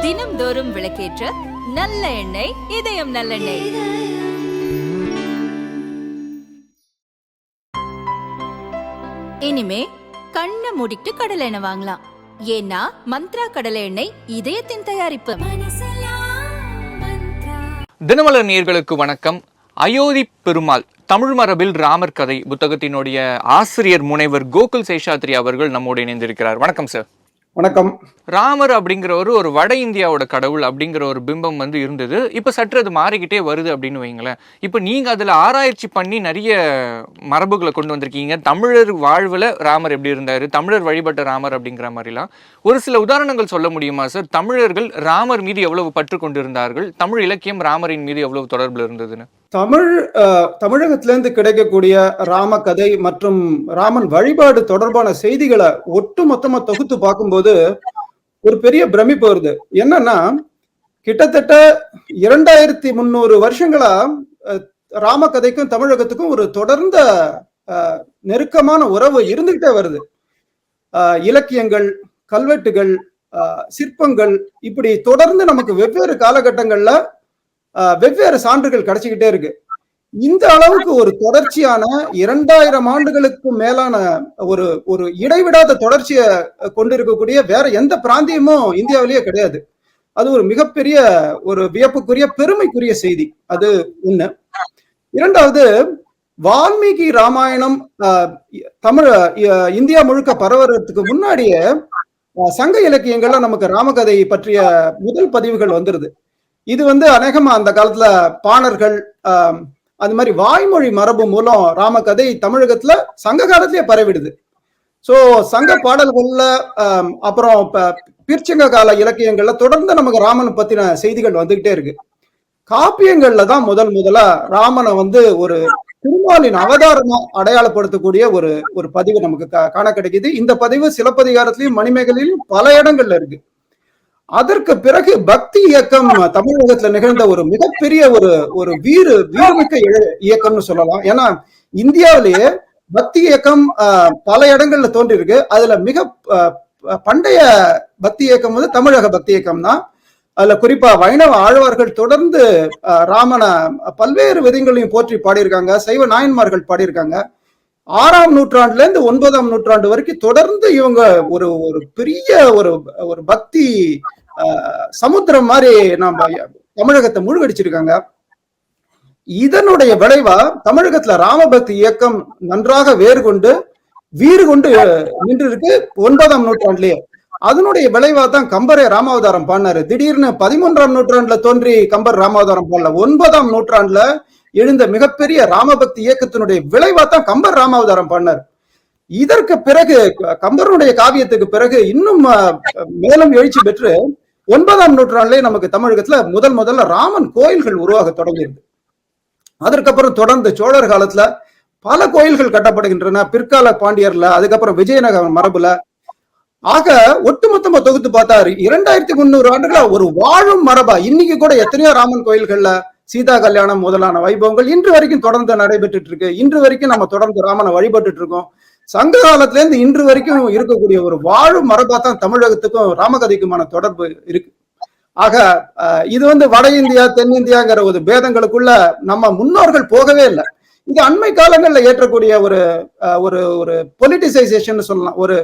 தினம்தோறும் விளக்கேற்ற நல்ல எண்ணெய், இதயம் நல்லெண்ணெய். இனிமே கண்ணை மூடிட்டு கடலை எண்ணெய் வாங்கலாம். ஏன்னா மந்த்ரா கடலை எண்ணெய் இதயத்தின் தயாரிப்பு. தினமலர் நேயர்களுக்கு வணக்கம். அயோத்தி பெருமாள் தமிழ் மரபில் ராமர் கதை புத்தகத்தினுடைய ஆசிரியர் முனைவர் கோகுல் சேஷாத்ரி அவர்கள் நம்மோடு இணைந்திருக்கிறார். வணக்கம் சார். வணக்கம். ராமர் அப்படிங்கிறவர் ஒரு வட இந்தியாவோட கடவுள் அப்படிங்கிற ஒரு பிம்பம் இருந்தது. இப்போ சற்று அது மாறிக்கிட்டே வருது அப்படின்னு வைங்களேன். இப்போ நீங்க அதுல ஆராய்ச்சி பண்ணி நிறைய மரபுகளை கொண்டு வந்திருக்கீங்க. தமிழர் வாழ்வுல ராமர் எப்படி இருந்தாரு, தமிழர் வழிபட்ட ராமர் அப்படிங்கிற மாதிரிலாம் ஒரு சில உதாரணங்கள் சொல்ல முடியுமா சார்? தமிழர்கள் ராமர் மீது எவ்வளவு பற்று கொண்டிருந்தார்கள், தமிழ் இலக்கியம் ராமரின் மீது எவ்வளவு தொடர்புல இருந்ததுன்னு? தமிழகத்திலிருந்து கிடைக்கக்கூடிய ராம கதை மற்றும் ராமன் வழிபாடு தொடர்பான செய்திகளை ஒட்டு மொத்தமா தொகுத்து பார்க்கும்போது ஒரு பெரிய பிரமிப்பு வருது. என்னன்னா, கிட்டத்தட்ட 2300 வருஷங்களா ராம கதைக்கும் தமிழகத்துக்கும் ஒரு தொடர்ந்த நெருக்கமான உறவு இருந்துகிட்டே வருது. இலக்கியங்கள், கல்வெட்டுகள், சிற்பங்கள், இப்படி தொடர்ந்து நமக்கு வெவ்வேறு காலகட்டங்கள்ல வெவ்வேறு சான்றுகள் கிடைச்சிக்கிட்டே இருக்கு. இந்த அளவுக்கு ஒரு தொடர்ச்சியான 2000 ஆண்டுகளுக்கு மேலான ஒரு இடைவிடாத தொடர்ச்சியை கொண்டிருக்கக்கூடிய வேற எந்த பிராந்தியமும் இந்தியாவிலேயே கிடையாது. அது ஒரு மிகப்பெரிய ஒரு வியப்புக்குரிய பெருமைக்குரிய செய்தி. அது ஒண்ணு. இரண்டாவது, வால்மீகி ராமாயணம் இந்தியா முழுக்க பரவறதுக்கு முன்னாடியே சங்க இலக்கியங்கள்ல நமக்கு ராமகதை பற்றிய முதல் பதிவுகள் வந்துருது. இது அநேகமா அந்த காலத்துல பாணர்கள் அது மாதிரி வாய்மொழி மரபு மூலம் ராமகதை தமிழகத்துல சங்க காலத்திலேயே பரவிடுது. சோ சங்க பாடல்கள்ல அப்புறம் பிற்சங்க கால இலக்கியங்கள்ல தொடர்ந்து நமக்கு ராமனை பத்தின செய்திகள் வந்துகிட்டே இருக்கு. காப்பியங்கள்ல தான் முதலா ராமனை ஒரு திருமாலின் அவதாரமா அடையாளப்படுத்தக்கூடிய ஒரு பதிவு நமக்கு காண கிடைக்குது. இந்த பதிவு சிலப்பதிகாரத்திலையும் மணிமேகலையும் பல இடங்கள்ல இருக்கு. அதற்கு பிறகு பக்தி இயக்கம் தமிழகத்துல நிகழ்ந்த ஒரு மிகப்பெரிய ஒரு வீரமிக்க இயக்கம்னு சொல்லலாம். ஏன்னா இந்தியாவிலேயே பக்தி இயக்கம் பல இடங்கள்ல தோன்றிருக்கு. அதுல மிக பண்டைய பக்தி இயக்கம் தமிழக பக்தி இயக்கம் தான். அதுல குறிப்பா வைணவ ஆழ்வார்கள் தொடர்ந்து ராமனை பல்வேறு விதங்களையும் போற்றி பாடியிருக்காங்க. சைவ நாயன்மார்கள் பாடியிருக்காங்க. 6ஆம் நூற்றாண்டுல இருந்து 9ஆம் நூற்றாண்டு வரைக்கும் தொடர்ந்து இவங்க ஒரு பெரிய ஒரு பக்தி சமுத்திரம் மாதிரி நம்ம தமிழகத்தை முழுகடிச்சிருக்காங்க. இதனுடைய விளைவா தமிழகத்துல ராமபக்தி இயக்கம் நன்றாக வீறு கொண்டு நின்று இருக்கு 9ஆம் நூற்றாண்டுலயே. அதனுடைய விளைவா தான் கம்பரே ராமாவதாரம் பாடினாரு. திடீர்னு 13ஆம் நூற்றாண்டுல தோன்றி கம்பர் ராமாவதாரம் பாடல. 9ஆம் நூற்றாண்டுல எழுந்த மிகப்பெரிய ராமபக்தி இயக்கத்தினுடைய விளைவா தான் கம்பர் ராமாவதாரம் பாடினார். இதற்கு பிறகு கம்பருடைய காவியத்துக்கு பிறகு இன்னும் மேலும் எழுச்சி பெற்று 9ஆம் நூற்றாண்டுலேயே நமக்கு தமிழகத்துல முதல்ல ராமன் கோயில்கள் உருவாக தொடங்கியிருக்கு. அதற்கப்புறம் தொடர்ந்து சோழர் காலத்துல பல கோயில்கள் கட்டப்படுகின்றன. பிற்கால பாண்டியர்ல, அதுக்கப்புறம் விஜயநகர மரபுல. ஆக ஒட்டுமொத்தமா தொகுத்து பார்த்தா 2300 ஆண்டுகளா ஒரு வாழும் மரபா இன்னைக்கு கூட எத்தனையோ ராமன் கோயில்கள்ல சீதா கல்யாணம் முதலான வைபவங்கள் இன்று வரைக்கும் தொடர்ந்து நடைபெற்று இருக்கு. இன்று வரைக்கும் நம்ம தொடர்ந்து ராமனை வழிபட்டு இருக்கோம். சங்க காலத்துல இருந்து இன்று வரைக்கும் இருக்கக்கூடிய ஒரு வாழும் மரபா தான் தமிழகத்துக்கும் ராமகதைக்குமான தொடர்பு இருக்கு. ஆக இது வட இந்தியா தென்னிந்தியாங்கிற ஒரு பேதங்களுக்குள்ள நம்ம முன்னோர்கள் போகவே இல்லை. இது அண்மை காலங்கள்ல ஏற்றக்கூடிய ஒரு பொலிட்டிசைசேஷன் சொல்லலாம். ஒரு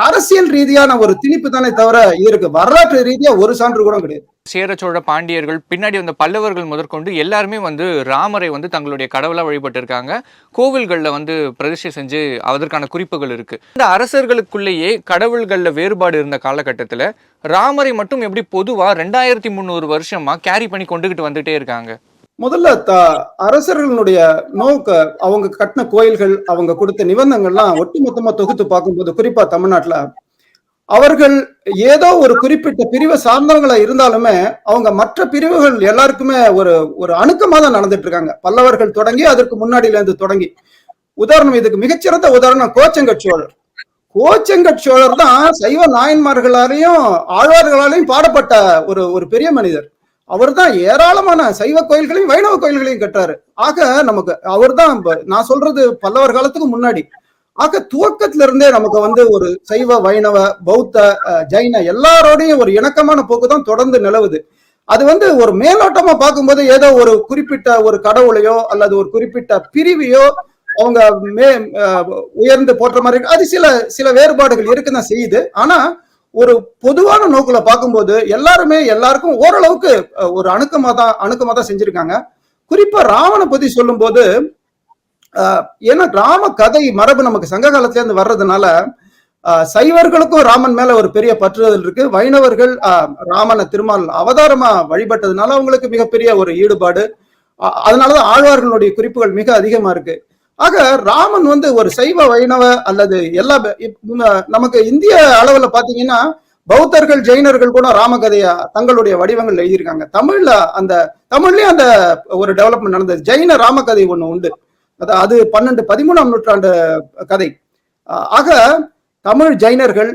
அரசியல் ரீதியான ஒரு திணிப்பு தானே தவிர இருக்கு. வரலாற்று ரீதியா ஒரு சான்று கூட கிடையாது. சேர சோழ பாண்டியர்கள் பின்னாடி வந்த பல்லவர்கள் முதற்கொண்டு எல்லாருமே ராமரை தங்களுடைய கடவுளா வழிபட்டு இருக்காங்க. கோவில்கள்ல பிரதிஷ்டை செஞ்சு அதற்கான குறிப்புகள் இருக்கு. இந்த அரசர்களுக்குள்ளேயே கடவுள்கள்ல வேறுபாடு இருந்த காலகட்டத்துல ராமரை மட்டும் எப்படி பொதுவா 2300 வருஷமா கேரி பண்ணி கொண்டுகிட்டு வந்துட்டே இருக்காங்க? முதல்ல அரசர்களுடைய அவங்க கட்டின கோயில்கள், அவங்க கொடுத்த நிபந்தனைகள்லாம் ஒட்டுமொத்தமா தொகுத்து பார்க்கும்போது, குறிப்பா தமிழ்நாட்டுல அவர்கள் ஏதோ ஒரு குறிப்பிட்ட பிரிவை சார்ந்தவங்களா இருந்தாலுமே அவங்க மற்ற பிரிவுகள் எல்லாருக்குமே ஒரு அணுக்கமா தான் நடந்துட்டு இருக்காங்க. பல்லவர்கள் தொடங்கி அதற்கு முன்னாடியில இருந்து தொடங்கி. உதாரணம், இதுக்கு மிகச்சிறந்த உதாரணம் கோச்செங்கட் சோழர். கோச்செங்கட் சோழர் தான் சைவ நாயன்மார்களாலையும் ஆழ்வார்களாலையும் பாடப்பட்ட ஒரு பெரிய மனிதர். அவர் தான் ஏராளமான சைவ கோயில்களையும் வைணவ கோயில்களையும் கட்டாரு. ஆக நமக்கு அவர் தான், நான் சொல்றது பல்லவர் காலத்துக்கு முன்னாடி. ஆக துவக்கத்துல இருந்தே நமக்கு வந்து ஒரு சைவ, வைணவ, பௌத்த, ஜைன எல்லாரோடையும் ஒரு இணக்கமான போக்கு தான் தொடர்ந்து நிலவுது. அது வந்து ஒரு மேலோட்டமா பார்க்கும்போது ஏதோ ஒரு குறிப்பிட்ட ஒரு கடவுளையோ அல்லது ஒரு குறிப்பிட்ட பிரிவையோ அவங்க உயர்ந்து போற்ற மாதிரி இருக்கு. அது சில சில வேறுபாடுகள் இருக்குதான் செய்யுது. ஆனா ஒரு பொதுவான நோக்குல பார்க்கும்போது எல்லாருமே எல்லாருக்கும் ஓரளவுக்கு ஒரு அணுக்கமா தான் செஞ்சிருக்காங்க. குறிப்பா ராவண பத்தி சொல்லும் போது ஏன்னா ராம கதை மரபு நமக்கு சங்க காலத்துல இருந்து வர்றதுனால சைவர்களுக்கும் ராமன் மேல ஒரு பெரிய பற்றுதல் இருக்கு. வைணவர்கள் ராமனை திருமால் அவதாரமா வழிபட்டதுனால அவங்களுக்கு மிகப்பெரிய ஒரு ஈடுபாடு. அதனாலதான் ஆழ்வார்களுடைய குறிப்புகள் மிக அதிகமா இருக்கு. ஆக ராமன் வந்து ஒரு சைவ, வைணவ அல்லது எல்லா நமக்கு இந்திய அளவுல பாத்தீங்கன்னா பௌத்தர்கள், ஜெயினர்கள் கூட ராமகதைய தங்களுடைய வடிவங்கள் எழுதியிருக்காங்க. தமிழ்லயும் அந்த ஒரு டெவலப்மெண்ட் நடந்தது. ஜெயின ராமகதை ஒண்ணு உண்டு. அது 13ஆம் நூற்றாண்டு கதை. ஆக தமிழ் ஜைனர்கள்,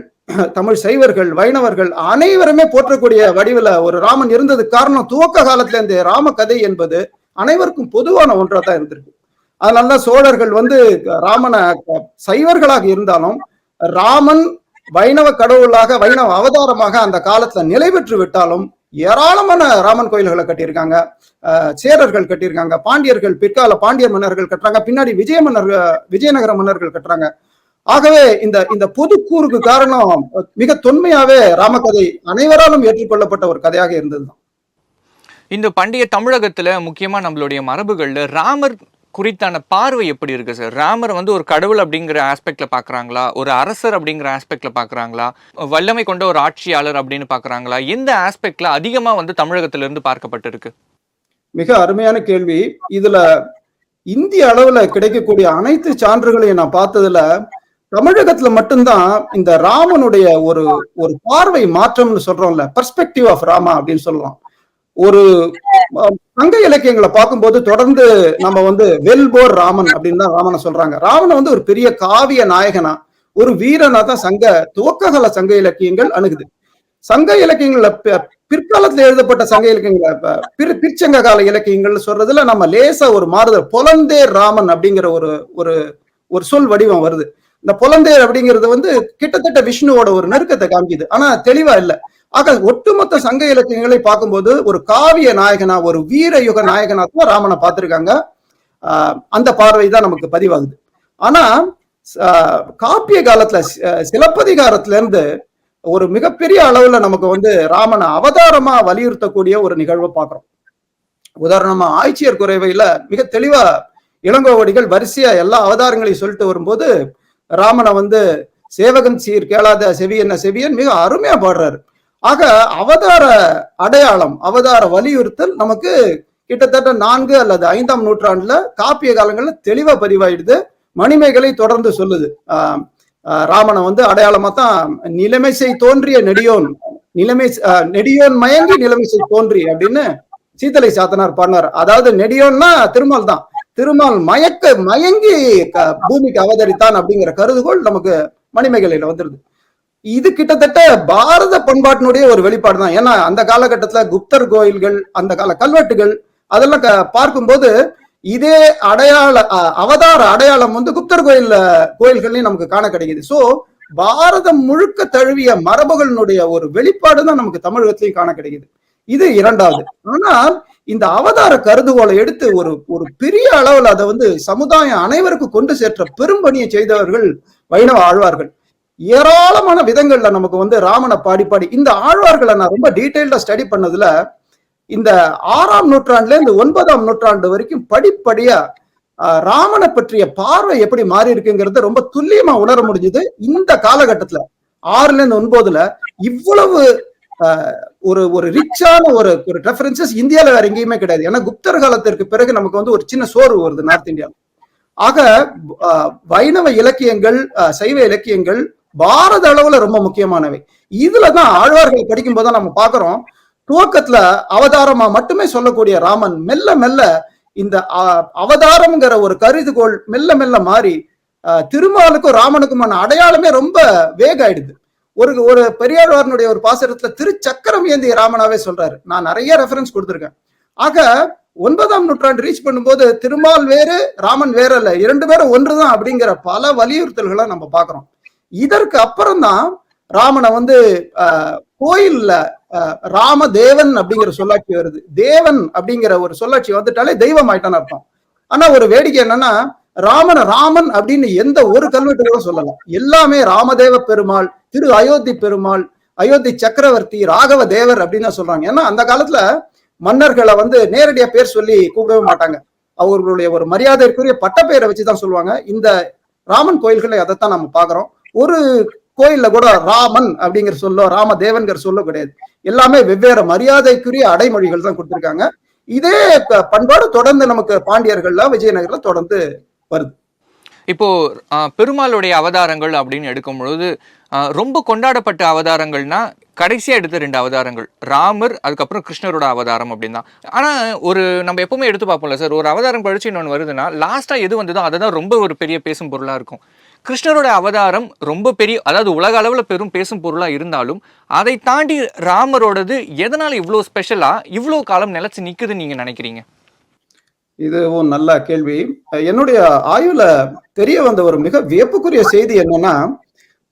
தமிழ் சைவர்கள், வைணவர்கள் அனைவருமே போற்றக்கூடிய வடிவில் ஒரு ராமன் இருந்ததுக்கு காரணம் துவக்க காலத்துல இந்த ராம கதை என்பது அனைவருக்கும் பொதுவான ஒன்றா தான் இருந்திருக்கு. அதனாலதான் சோழர்கள் வந்து ராமனை சைவர்களாக இருந்தாலும் ராமன் வைணவ கடவுளாக, வைணவ அவதாரமாக அந்த காலத்துல நிலை பெற்று விட்டாலும் ஏராளமான ராமன் கோயில்களை கட்டியிருக்காங்க. சேரர்கள் கட்டியிருக்காங்க, பாண்டியர்கள், பிற்கால பாண்டியர் மன்னர்கள் கட்டுறாங்க, பின்னாடி விஜயநகர மன்னர்கள் கட்டுறாங்க. ஆகவே இந்த பொது கூறுக்கு காரணம் மிக தொன்மையாவே ராமகதை அனைவராலும் ஏற்றுக்கொள்ளப்பட்ட ஒரு கதையாக இருந்ததுதான். இந்த பண்டைய தமிழகத்துல முக்கியமா நம்மளுடைய மரபுகள்ல ராமர் குறித்தான பார்வை எப்படி இருக்கு சார்? ராமர் வந்து ஒரு கடவுள் அப்படிங்கிற ஆஸ்பெக்ட்ல பாக்குறாங்களா, ஒரு அரசர் அப்படிங்கிற ஆஸ்பெக்ட்ல பாக்குறாங்களா, வல்லமை கொண்ட ஒரு ஆட்சியாளர் அப்படின்னு பாக்குறாங்களா? எந்த ஆஸ்பெக்ட்ல அதிகமா வந்து தமிழகத்துல இருந்து பார்க்கப்பட்டிருக்கு? மிக அருமையான கேள்வி. இதுல இந்திய அளவுல கிடைக்கக்கூடிய அனைத்து சான்றுகளையும் நான் பார்த்ததுல தமிழகத்துல மட்டும்தான் இந்த ராமனுடைய ஒரு ஒரு பார்வை மாற்றம்னு சொல்றோம்ல, பெர்ஸ்பெக்டிவ் ஆஃப் ராமா அப்படின்னு சொல்லலாம். ஒரு சங்க இலக்கியங்களை பார்க்கும்போது தொடர்ந்து நம்ம வந்து வெல்போர் ராமன் அப்படின்னு தான் ராமனை சொல்றாங்க. ராமனை வந்து ஒரு பெரிய காவிய நாயகனா, ஒரு வீரனா தான் துவக்ககால சங்க இலக்கியங்கள் அணுகுது. சங்க இலக்கியங்கள்ல பிற்காலத்துல எழுதப்பட்ட சங்க இலக்கியங்களை பிற்சங்க கால இலக்கியங்கள் சொல்றதுல நம்ம லேசா ஒரு மாறுதல், பொலந்தேர் ராமன் அப்படிங்கிற ஒரு சொல் வடிவம் வருது. இந்த பொலந்தேர் அப்படிங்கிறது வந்து கிட்டத்தட்ட விஷ்ணுவோட ஒரு நெருக்கத்தை காமிக்குது, ஆனா தெளிவா இல்ல. ஆக ஒட்டுமொத்த சங்க இலக்கியங்களை பார்க்கும்போது ஒரு காவிய நாயகனா, ஒரு வீர யுக நாயகனா தான் ராமனை பார்த்திருக்காங்க. அந்த பார்வை தான் நமக்கு பதிவாகுது. ஆனா காப்பிய காலத்துல சிலப்பதிகாரத்துல இருந்து ஒரு மிகப்பெரிய அளவுல நமக்கு வந்து ராமனை அவதாரமா வலியுறுத்தக்கூடிய ஒரு நிகழ்வை பார்க்கிறோம். உதாரணமா ஆய்ச்சியர் குறைவையில மிக தெளிவா இளங்கோவடிகள் வரிசையா எல்லா அவதாரங்களையும் சொல்லிட்டு வரும்போது ராமனை வந்து சேவகன் சீர் கேளாத செவியன் செவியன் மிக அருமையா பாடுறாரு. ஆக அவதார அடையாளம், அவதார வலியுறுத்தல் நமக்கு கிட்டத்தட்ட 4 அல்லது 5ஆம் நூற்றாண்டுல காப்பிய காலங்கள்ல தெளிவா பதிவாயிடுது. மணிமேகலை தொடர்ந்து சொல்லுது, ராமனை வந்து அடையாளமா தான் நிலைமைசை தோன்றிய நெடியோன் மயங்கி நிலைமைசை தோன்றி அப்படின்னு சீத்தலை சாத்தனார் பாடினார். அதாவது நெடியோன்னா திருமால் தான், திருமால் மயங்கி பூமிக்கு அவதரித்தான் அப்படிங்கிற கருதுகோள் நமக்கு மணிமேகலையில வந்துருது. இது கிட்டத்தட்ட பாரத பண்பாட்டினுடைய ஒரு வெளிப்பாடு தான். ஏன்னா அந்த காலகட்டத்துல குப்தர் கோயில்கள், அந்த கால கல்வெட்டுகள் அதெல்லாம் பார்க்கும்போது இதே அவதார அடையாளம் வந்து குப்தர் கோயில்கள்லயும் நமக்கு காண கிடைக்குது. சோ பாரதம் முழுக்க தழுவிய மரபுகளினுடைய ஒரு வெளிப்பாடு தான் நமக்கு தமிழகத்திலையும் காண கிடைக்குது. இது இரண்டாவது. ஆனால் இந்த அவதார கருதுகோளை எடுத்து ஒரு பெரிய அளவில் அதை வந்து சமுதாயம் அனைவருக்கும் கொண்டு சேர்த்த பெரும்பணியை செய்தவர்கள் வைணவ ஆழ்வார்கள். ஏராளமான விதங்கள்ல நமக்கு வந்து ராமனை பாடி இந்த ஆழ்வார்களை நான் ரொம்ப டீடைல்டா ஸ்டடி பண்ணதுல இந்த 6ஆம் நூற்றாண்டுல இருந்து 9ஆம் நூற்றாண்டு வரைக்கும் படிப்படியா ராமனை பற்றிய பார்வை எப்படி மாறி இருக்குங்கிறத ரொம்ப துல்லியமா உணர முடிஞ்சது. இந்த காலகட்டத்துல 6ல இருந்து 9ல இவ்வளவு ஒரு ரிச்சான ஒரு ரெஃபரன்சஸ் இந்தியால வேற எங்கேயுமே கிடையாது. ஏன்னா குப்தர் காலத்திற்கு பிறகு நமக்கு வந்து ஒரு சின்ன சோர்வு வருது நார்த் இந்தியா. ஆக வைணவ இலக்கியங்கள், சைவ இலக்கியங்கள் பாரத அளவுல ரொம்ப முக்கியமானவை. இதுலதான் ஆழ்வார்கள் படிக்கும் போதுதான் நம்ம பாக்குறோம், துவக்கத்துல அவதாரமா மட்டுமே சொல்லக்கூடிய ராமன் மெல்ல மெல்ல இந்த அவதாரம்ங்கிற ஒரு கருதுகோள் மெல்ல மெல்ல மாறி திருமாலுக்கும் ராமனுக்குமான அடையாளமே ரொம்ப வேக ஆயிடுது. ஒரு பெரியாழ்வாரனுடைய ஒரு பாசுரத்துல திருச்சக்கரம் ஏந்திய ராமனாவே சொல்றாரு. நான் நிறைய ரெஃபரன்ஸ் கொடுத்திருக்கேன். ஆக 9ஆம் நூற்றாண்டு ரீச் பண்ணும்போது திருமால் வேறு ராமன் வேற இல்ல, 2 பேரும் ஒன்றுதான் அப்படிங்கிற பல வலியுறுத்தல்களை நம்ம பாக்குறோம். இதற்கு அப்புறம் தான் ராமனை வந்து கோயில்ல ராமதேவன் அப்படிங்கிற சொல்லாட்சி வருது. தேவன் அப்படிங்கிற ஒரு சொல்லாட்சி வந்துட்டாலே தெய்வம் ஆயிட்டான்னு அர்த்தம். ஆனா ஒரு வேடிக்கை என்னன்னா, ராமன் அப்படின்னு எந்த ஒரு கல்வெட்டுகளும் சொல்லலாம். எல்லாமே ராமதேவ பெருமாள், திரு அயோத்தி பெருமாள், அயோத்தி சக்கரவர்த்தி, ராகவ தேவர் அப்படின்னு சொல்றாங்க. ஏன்னா அந்த காலத்துல மன்னர்களை வந்து நேரடியா பேர் சொல்லி கூப்பிடவே மாட்டாங்க. அவர்களுடைய ஒரு மரியாதைக்குரிய பட்டப்பெயரை வச்சுதான் சொல்லுவாங்க. இந்த ராமன் கோயில்களை அதைத்தான் நம்ம பாக்குறோம். ஒரு கோயில்ல கூட ராமன் அப்படிங்கிற சொல்லோ ராமதேவன்கிற சொல்லோ கிடையாது. எல்லாமே வெவ்வேறு மரியாதைக்குரிய அடைமொழிகள் தான் கொடுத்திருக்காங்க. இதே பண்பாடு தொடர்ந்து நமக்கு பாண்டியர்கள்ல விஜயநகர்ல தொடர்ந்து வருது. இப்போ பெருமாளுடைய அவதாரங்கள் அப்படின்னு எடுக்கும் பொழுது ரொம்ப கொண்டாடப்பட்ட அவதாரங்கள்னா கடைசியா எடுத்த 2 அவதாரங்கள் ராமர், அதுக்கப்புறம் கிருஷ்ணரோட அவதாரம் அப்படின்னு தான். ஆனா ஒரு நம்ம எப்பவுமே எடுத்து பார்ப்போம்ல சார், ஒரு அவதாரம் படிச்சு இன்னொன்று வருதுன்னா லாஸ்டா எது வந்ததோ அதை தான் ரொம்ப ஒரு பெரிய பேசும் பொருளா இருக்கும். கிருஷ்ணரோட அவதாரம் ரொம்ப பெரிய, அதாவது உலக அளவுல பெரும் பேசும் பொருளா இருந்தாலும் அதை தாண்டி ராமரோடது எதனால இவ்வளோ ஸ்பெஷலா இவ்வளோ காலம் நிலைச்சு நிக்குதுன்னு நீங்க நினைக்கிறீங்க? இது ஒரு நல்ல கேள்வி. என்னுடைய ஆய்வுல தெரிய வந்த ஒரு மிக வியப்புக்குரிய செய்தி என்னன்னா,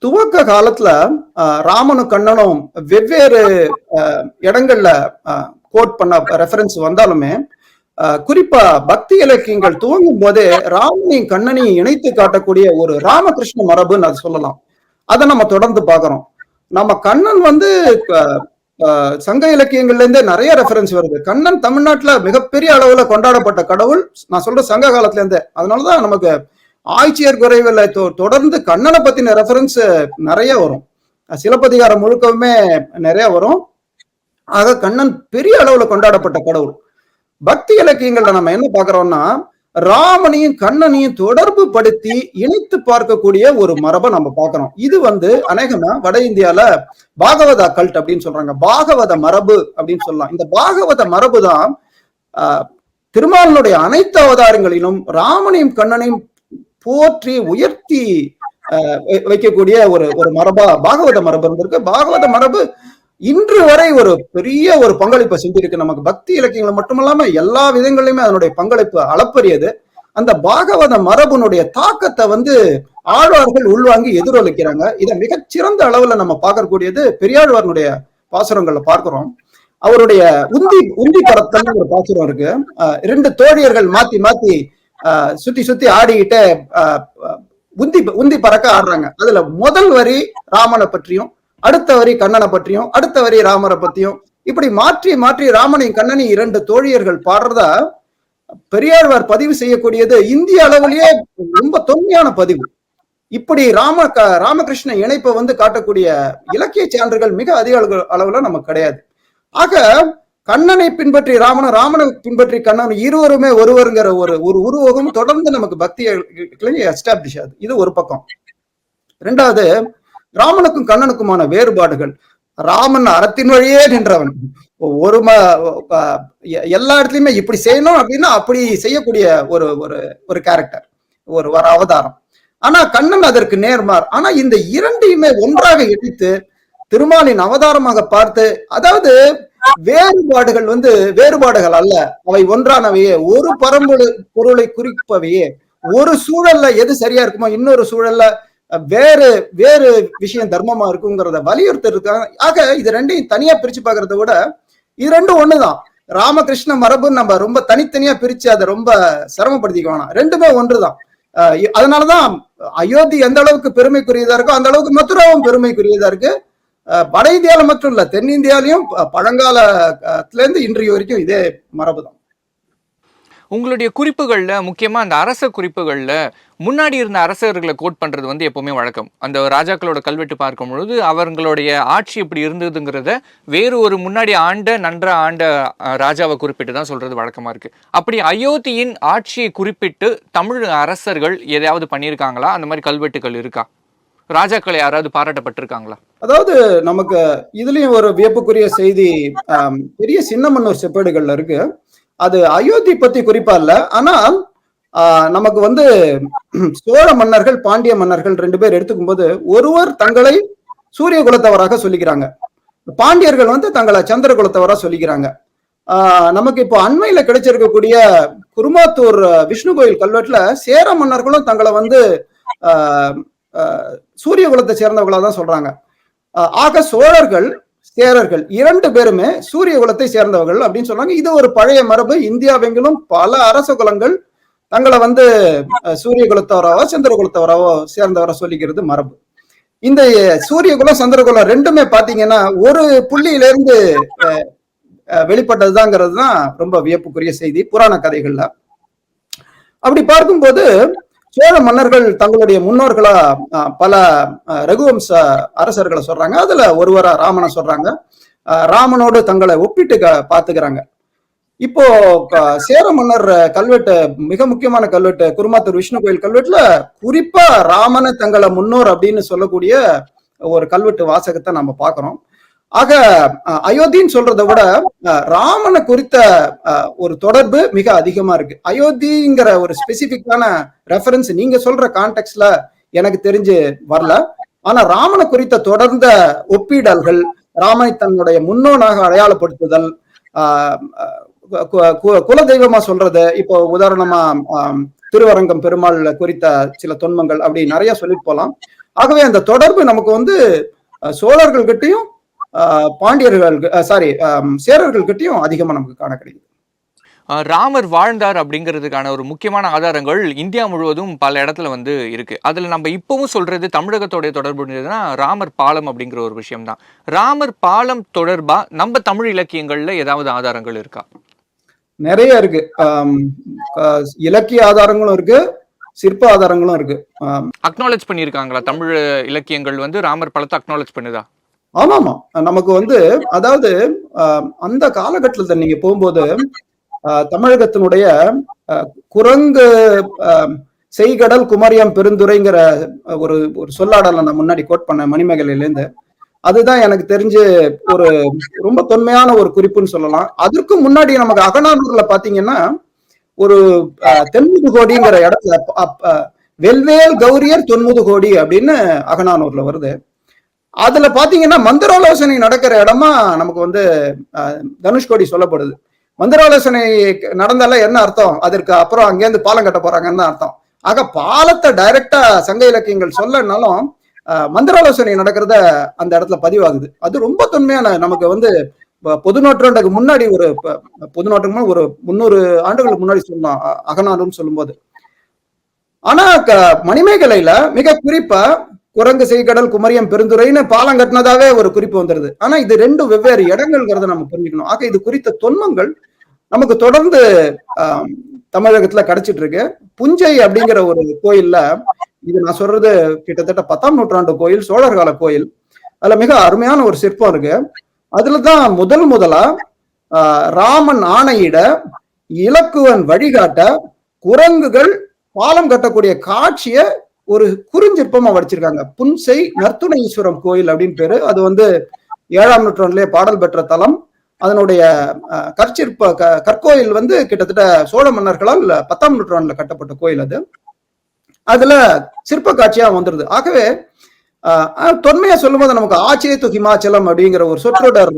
துவக்க காலத்துல ராமனும் கண்ணனும் வெவ்வேறு இடங்கள்ல கோட் பண்ண ரெஃபரன்ஸ் வந்தாலுமே, குறிப்பா பக்தி இலக்கியங்கள் துவங்கும் போதே ராமனையும் கண்ணனையும் இணைத்து காட்டக்கூடிய ஒரு ராமகிருஷ்ண மரபுன்னு அதை சொல்லலாம். அதை நம்ம தொடர்ந்து பாக்குறோம். நம்ம கண்ணன் வந்து சங்க இலக்கியங்கள்ல இருந்தே நிறைய ரெஃபரன்ஸ் வருது. கண்ணன் தமிழ்நாட்டுல மிகப்பெரிய அளவுல கொண்டாடப்பட்ட கடவுள், நான் சொல்ற சங்க காலத்துல இருந்தே. அதனாலதான் நமக்கு ஆய்ச்சியர் குறைவில் தொடர்ந்து கண்ணனை பத்தின ரெஃபரன்ஸ் நிறைய வரும். சிலப்பதிகாரம் முழுக்கவுமே நிறைய வரும். ஆக கண்ணன் பெரிய அளவுல கொண்டாடப்பட்ட கடவுள். பக்தி இலக்கியங்கள்ல நம்ம என்ன பாக்குறோம்னா, ராமனையும் கண்ணனையும் தொடர்பு படுத்தி இணைத்து பார்க்கக்கூடிய ஒரு மரபை நம்ம பார்க்கிறோம். இது வந்து அநேகமா வட இந்தியால பாகவத கல்ட் அப்படின்னு சொல்றாங்க. பாகவத மரபு அப்படின்னு சொல்லலாம். இந்த பாகவத மரபு தான் திருமாலனுடைய அனைத்து அவதாரங்களிலும் ராமனையும் கண்ணனையும் போற்றி உயர்த்தி வைக்கக்கூடிய ஒரு மரபா பாகவத மரபு இருந்திருக்கு. பாகவத மரபு இன்று வரை ஒரு பெரிய ஒரு பங்களிப்பை செஞ்சிருக்கு. நமக்கு பக்தி இலக்கியங்கள் மட்டுமல்லாம எல்லா விதங்களிலுமே அதனுடைய பங்களிப்பு அளப்பரியது. அந்த பாகவத மரபுனுடைய தாக்கத்தை வந்து ஆழ்வார்கள் உள்வாங்கி எதிரொலிக்கிறாங்க. இதை மிகச்சிறந்த அளவுல நம்ம பார்க்கக்கூடியது பெரியாழ்வாரனுடைய பாசுரங்கள்ல பார்க்கிறோம். அவருடைய உந்தி பரத்தல் ஒரு பாசுரம் இருக்கு. 2 தோழியர்கள் மாத்தி மாத்தி சுத்தி சுத்தி ஆடிக்கிட்டு உந்தி பறக்க ஆடுறாங்க. அதுல முதல் வரி ராமனை பற்றியும், அடுத்த வரி கண்ணனை பற்றியும், அடுத்த வரி ராமரை பத்தியும், இப்படி மாற்றி மாற்றி ராமனையும் கண்ணனையும் 2 தோழியர்கள் பாடுறதா பெரியாழ்வார் பதிவு செய்யக்கூடியது இந்திய அளவிலேயே ரொம்ப தொன்மையான பதிவு. இப்படி ராமகிருஷ்ண இணைப்பை வந்து காட்டக்கூடிய இலக்கிய சான்றுகள் மிக அதிக அளவுல நமக்கு கிடையாது. ஆக கண்ணனை பின்பற்றி ராமனும், ராமனை பின்பற்றி கண்ணனும் இருவருமே ஒருவருங்கிற ஒரு உருவகம் தொடர்ந்து நமக்கு பக்தி எஸ்டாப்ளிஷ் ஆகுது. இது ஒரு பக்கம். 2வது, ராமனுக்கும் கண்ணனுக்குமான வேறுபாடுகள். ராமன் அறத்தின் வழியே நின்றவன். எல்லா இடத்துலயுமே இப்படி செய்யணும் அப்படின்னா அப்படி செய்யக்கூடிய ஒரு கேரக்டர், ஒரு அவதாரம். ஆனா கண்ணன் அதற்கு நேர்மார். ஆனா இந்த இரண்டையுமே ஒன்றாக இணைத்து திருமாலின் அவதாரமாக பார்த்து, அதாவது வேறுபாடுகள் வந்து வேறுபாடுகள் அல்ல, அவை ஒன்றானவையே, ஒரு பொருளை குறிப்பவையே. ஒரு சூழல்ல எது சரியா இருக்குமோ இன்னொரு சூழல்ல வேறு வேறு விஷயம் தர்மமா இருக்குங்கிறத வலியுறுத்தி இருக்காங்க. ஆக இது ரெண்டையும் தனியா பிரிச்சு பாக்குறத விட இது ரெண்டும் ஒண்ணுதான். ராமகிருஷ்ண மரபுன்னு நம்ம ரொம்ப தனித்தனியா பிரிச்சு அதை ரொம்ப சிரமப்படுத்திக்க வேணாம். ரெண்டுமே ஒன்றுதான். அதனாலதான் அயோத்தி எந்த அளவுக்கு பெருமைக்குரியதா இருக்கோ அந்த அளவுக்கு மதுராவும் பெருமைக்குரியதா இருக்கு. வட இந்தியால மட்டும் இல்ல, தென்னிந்தியாலையும் பழங்காலத்துல இருந்து இன்றைய வரைக்கும் இதே மரபுதான். உங்களுடைய குறிப்புகள்ல, முக்கியமா அந்த அரச குறிப்புகள்ல முன்னாடி இருந்த அரசர்களை கோட் பண்றது வந்து எப்பவுமே வழக்கம். அந்த ராஜாக்களோட கல்வெட்டு பார்க்கும் பொழுது அவர்களுடைய ஆட்சி எப்படி இருந்ததுங்கிறத வேறு ஒரு முன்னாடி நன்றா ஆண்ட ராஜாவை குறிப்பிட்டு தான் சொல்றது வழக்கமா இருக்கு. அப்படி அயோத்தியின் ஆட்சியை குறிப்பிட்டு தமிழ் அரசர்கள் எதையாவது பண்ணியிருக்காங்களா? அந்த மாதிரி கல்வெட்டுகள் இருக்கா? ராஜாக்களை யாராவது பாராட்டப்பட்டிருக்காங்களா? அதாவது நமக்கு இதுலயும் ஒரு வியப்புக்குரிய செய்தி பெரிய சின்னமன்னூர் செப்பேடுகள்ல இருக்கு. அது அயோத்தி பத்தி குறிப்பா இல்ல. ஆனால் நமக்கு வந்து சோழ மன்னர்கள், பாண்டிய மன்னர்கள் 2 பேர் எடுத்துக்கும் போது ஒருவர் தங்களை சூரிய குலத்தவராக சொல்லிக்கிறாங்க, பாண்டியர்கள் வந்து தங்களை சந்திர குலத்தவராக சொல்லிக்கிறாங்க. நமக்கு இப்போ அண்மையில கிடைச்சிருக்கக்கூடிய குருமாத்தூர் விஷ்ணு கோயில் கல்வெட்டுல சேர மன்னர்களும் தங்களை வந்து ஆஹ் சூரிய குலத்தை சேர்ந்தவங்களா தான் சொல்றாங்க. ஆக சோழர்கள் சேரர்கள் இரண்டு பேருமே சூரிய குலத்தை சேர்ந்தவர்கள் அப்படின்னு சொல்றாங்க. இது ஒரு பழைய மரபு. இந்தியாவெங்கிலும் பல அரச குலங்கள் தங்களை வந்து சூரிய குலத்தவராவோ சந்திர குலத்தவராவோ சேர்ந்தவரை சொல்லிக்கிறது மரபு. இந்த சூரிய குலம் சந்திரகுலம் ரெண்டுமே பாத்தீங்கன்னா ஒரு புள்ளியில இருந்து வெளிப்பட்டதுதாங்கிறது தான் ரொம்ப வியப்புக்குரிய செய்தி புராண கதைகள்ல. அப்படி பார்க்கும்போது சோழ மன்னர்கள் தங்களுடைய முன்னோர்களா பல ரகுவம்ச அரசர்களை சொல்றாங்க. அதுல ஒருவரா ராமனை சொல்றாங்க. ராமனோடு தங்களை ஒப்பிட்டு பாத்துக்கிறாங்க. இப்போ சேர மன்னர் கல்வெட்டு, மிக முக்கியமான கல்வெட்டு குருமாத்தூர் விஷ்ணு கோயில் கல்வெட்டுல குறிப்பா ராமனை தங்களை முன்னோர் அப்படின்னு சொல்லக்கூடிய ஒரு கல்வெட்டு வாசகத்தை நம்ம பாக்குறோம். ஆக அயோத்தின்னு சொல்றதை விட ராமனை குறித்த ஒரு தொடர்பு மிக அதிகமா இருக்கு. அயோத்திங்கிற ஒரு ஸ்பெசிபிக்கான ரெஃபரன்ஸ் நீங்க சொல்ற கான்டெக்ட்ல எனக்கு தெரிஞ்சு வரல. ஆனா ராமனை குறித்த தொடர்ந்த ஒப்பீடல்கள், ராமனை தன்னுடைய முன்னோனாக அடையாளப்படுத்துதல், குல தெய்வமா சொல்றது, இப்போ உதாரணமா திருவரங்கம் பெருமாள் குறித்த சில தொன்மங்கள், அப்படி நிறைய சொல்லிட்டு போலாம். ஆகவே அந்த தொடர்பு நமக்கு வந்து சோழர்கள் கிட்டையும் பாண்டியர்கள் சேரர்கள் கிட்டையும் அதிகமா நமக்கு காண கிடைக்குது. ராமர் வாழ்ந்தார் அப்படிங்கிறதுக்கான ஒரு முக்கியமான ஆதாரங்கள் இந்தியா முழுவதும் பல இடத்துல வந்து இருக்கு. அதுல நம்ம இப்பவும் சொல்றது தமிழகத்தோடைய தொடர்பு ராமர் பாலம் அப்படிங்கிற ஒரு விஷயம் தான். ராமர் பாலம் தொடர்பா நம்ம தமிழ் இலக்கியங்கள்ல ஏதாவது ஆதாரங்கள் இருக்கா? நிறைய இருக்கு. இலக்கிய ஆதாரங்களும் இருக்கு, சிற்ப ஆதாரங்களும் இருக்கு. அக்னாலேஜ் பண்ணிருக்காங்களா தமிழ் இலக்கியங்கள் வந்து ராமர் பாலத்தை அக்னாலேஜ் பண்ணுதா? ஆமாமா, நமக்கு வந்து அதாவது அந்த காலகட்டத்துல நீங்க போகும்போது தமிழகத்தினுடைய குரங்கு செய்கடல் குமரியம் பெருந்துரைங்கிற ஒரு சொல்லாடலை நான் முன்னாடி கோட் பண்ண மணிமேகலையில இருந்து, அதுதான் எனக்கு தெரிஞ்சு ஒரு ரொம்ப தொன்மையான ஒரு குறிப்புன்னு சொல்லலாம். அதற்கு முன்னாடி நமக்கு அகநானூர்ல பாத்தீங்கன்னா ஒரு தென்முது கோடிங்கிற இடத்துல வெல்வேல் கௌரியர் தொன்முது கோடி அப்படின்னு அகநானூர்ல வருது. அதுல பாத்தீங்கன்னா மந்திராலோசனை நடக்கிற இடமா நமக்கு வந்து தனுஷ்கோடி சொல்லப்படுது. மந்திராலோசனை நடந்தால என்ன அர்த்தம்? அதற்கு அப்புறம் அங்கேருந்து பாலம் கட்ட போறாங்கன்னு அர்த்தம். ஆக பாலத்தை டைரக்டா சங்க இலக்கியங்கள் சொல்லனாலும் மந்திராலோசனை நடக்கிறத அந்த இடத்துல பதிவாகுது. அது ரொம்ப தொன்மையான, நமக்கு வந்து பொது நூற்றாண்டுக்கு முன்னாடி ஒரு 300 ஆண்டுகளுக்கு முன்னாடி சொன்னோம் அகநானூர்னு சொல்லும்போது. ஆனா மணிமேகலையில மிக குறிப்பா குரங்கு செய்கடல் குமரியம் பெருந்துரைன்னு பாலம் கட்டினதாவே ஒரு குறிப்பு வந்துருது. ஆனா இது ரெண்டு வெவ்வேறு இடங்கள்ங்கிறத நம்ம புரிஞ்சுக்கணும். ஆக இது குறித்த தொன்மங்கள் நமக்கு தொடர்ந்து தமிழகத்துல கிடைச்சிட்டு இருக்கு. புஞ்சை அப்படிங்கிற ஒரு கோயில்ல, இது நான் சொல்றது கிட்டத்தட்ட 10ஆம் நூற்றாண்டு கோயில், சோழர் கால கோயில். அதுல மிக அருமையான ஒரு சிற்பம் இருக்கு. அதுலதான் முதலா ராமன் ஆணையிட, இலக்குவன் வழிகாட்ட, குரங்குகள் பாலம் கட்டக்கூடிய காட்சிய ஒரு குறுஞ்சிற்பமா வடிச்சிருக்காங்க. புன்சை நற்துணை ஈஸ்வரம் கோயில் அப்படின்னு பேரு. அது வந்து 7ஆம் நூற்றாண்டிலே பாடல் பெற்ற தலம். அதனுடைய கற்கோயில் வந்து கிட்டத்தட்ட சோழ மன்னர்களால் 10ஆம் நூற்றாண்டுல கட்டப்பட்ட கோயில் அது. அதுல சிற்ப காட்சியா வந்துருது. ஆகவே தொன்மையா சொல்லும் போது நமக்கு ஆச்சேத்து ஹிமாச்சலம் அப்படிங்கிற ஒரு சொற்றொடர்,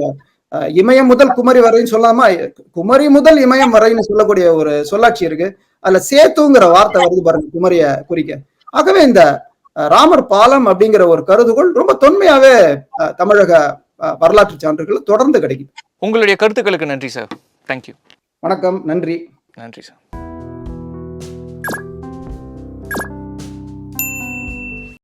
இமயம் முதல் குமரி வரைன்னு சொல்லாம குமரி முதல் இமயம் வரைன்னு சொல்லக்கூடிய ஒரு சொல்லாட்சி இருக்கு. அதுல சேத்துங்கிற வார்த்தை வருது பாருங்க, குமரிய குறிக்க. ஆகவே இந்த ராமர் பாலம் அப்படிங்கிற ஒரு கருதுகோள் ரொம்ப தொன்மையாவே தமிழக வரலாற்று சான்றுகள் தொடர்ந்து கிடைக்குது. உங்களுடைய கருத்துக்களுக்கு நன்றி சார். தேங்க்யூ. வணக்கம். நன்றி. நன்றி சார்.